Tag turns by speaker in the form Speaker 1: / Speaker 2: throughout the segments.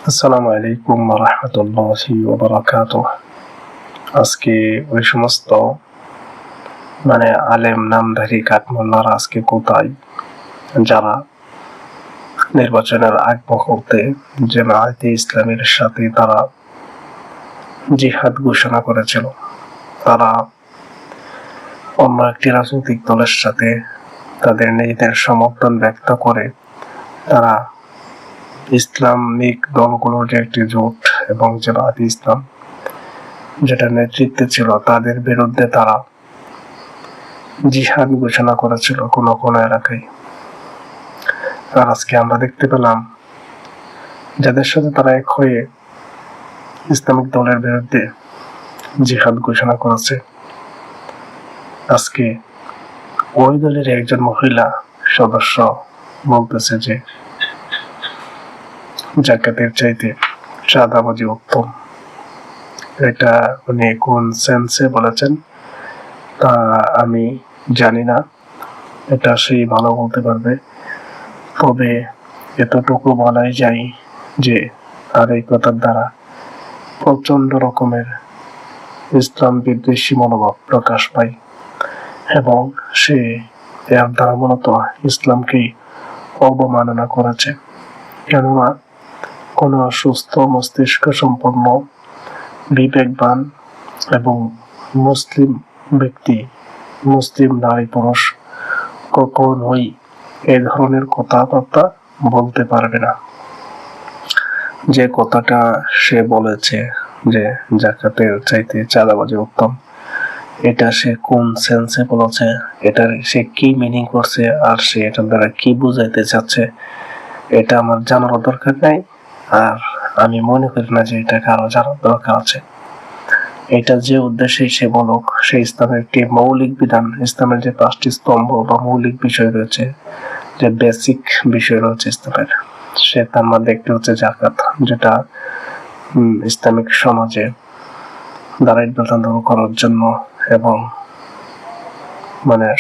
Speaker 1: আসসালামু আলাইকুম ওয়া রাহমাতুল্লাহি ওয়া বারাকাতুহু। আজকে ওই সমস্ত আলেম নামধারী কাঠমোল্লারা আজকে কোথায়, যারা নির্বাচনের আগ মুহূর্তে জামায়াতে ইসলামীর সাথে তারা জিহাদ ঘোষণা করেছিল। তারা অন্য একটি রাজনৈতিক দলের সাথে তাদের নিজেদের সমর্থন ব্যক্ত করে তারা ইসলামিক দলগুলোর যে একটি জোট এবং জামায়াতে ইসলাম যেটা নেতৃত্বে ছিল তাদের বিরুদ্ধে তারা জিহাদ ঘোষণা করেছিল কোনো কোনো এলাকায়। আর আজকে আমরা দেখতে পেলাম যাদের সাথে তারা এক হয়ে ইসলামিক দলের বিরুদ্ধে জিহাদ ঘোষণা করেছে, আজকে ওই দলের একজন মহিলা সদস্য বলতেছে যে জাকাতের চাইতে চাঁদাবাজি উত্তম। এটা উনি কোন সেন্সে বলেছেন তা আমি জানি না, এটা সেই ভালো বলতে পারবে। তবে এতটুকু বলাই যায় যে আর এই কথার দ্বারা প্রচন্ড রকমের ইসলাম বিদ্বেষী মনোভাব প্রকাশ পায় এবং সে এর দ্বারা মূলত ইসলামকেই অবমাননা করেছে। কেননা কোনো সুস্থ মস্তিষ্ক সম্পন্ন বিবেকবান এবং মুসলিম ব্যক্তি, মুসলিম নারী পুরুষ কখনোই এ ধরনের কথাবার্তা বলতে পারবে না। যে কথাটা সে বলেছে যে জাকাতের চাইতে চাঁদাবাজি উত্তম, এটা সে কোন সেন্সে বলেছে, এটার সে কি মিনিং করছে আর সে এটার দ্বারা কি বুঝাইতে চাচ্ছে এটা আমার জানার দরকার নাই। আর আমি মনে করি না যে এটা কারো জানার দরকার আছে। এটা যে উদ্দেশ্যে সে বলুক, সে ইসলামের একটি মৌলিক বিধান, ইসলামের যে 5টি স্তম্ভ বা মৌলিক বিষয় রয়েছে, যে বেসিক বিষয় রয়েছে ইসলামের, সে তার মধ্যে একটি হচ্ছে জাকাত, যেটা ইসলামিক সমাজে দারিদ্রতা দূর করার জন্য এবং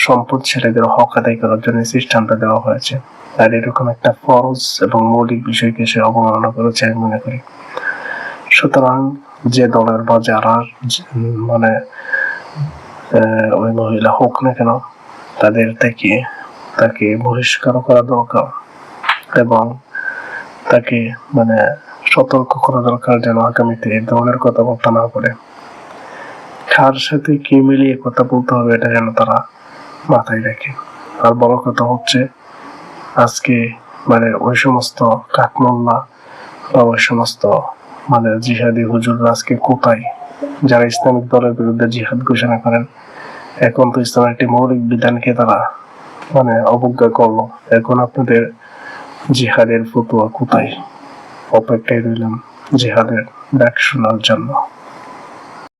Speaker 1: সম্পদ ছেলেদের হক আদায় করার জন্য সিস্টেমটা দেওয়া হয়েছে। আর এরকম একটা ফরজ এবং মৌলিক বিষয়কে সে অবমাননা করেছে আমি মনে করি। সুতরাং যে দলের বা যারা ওই মহিলা হোক না কেন, তাদের থেকে তাকে বহিষ্কার করা দরকার এবং তাকে সতর্ক করা দরকার যেন আগামীতে এই ধরনের কথাবার্তা না বলে। কার সাথে কি মিলিয়ে কথা বলতে হবে এটা যেন তারা মাথায় রাখে। আর বড় কথা হচ্ছে আজকে ওই সমস্ত কাঠমোল্লা বা ওই সমস্ত জিহাদি হুজুররা আজকে কোথায়, যারা ইসলামিক দলের বিরুদ্ধে জিহাদ ঘোষণা করেন। এখন তো ইসলামের একটি মৌলিক বিধানকে তারা অবজ্ঞা করলো। এখন আপনাদের জিহাদের ফতোয়া কোথায়? অপেক্ষায় রইলাম জিহাদের ডাক শোনার জন্য।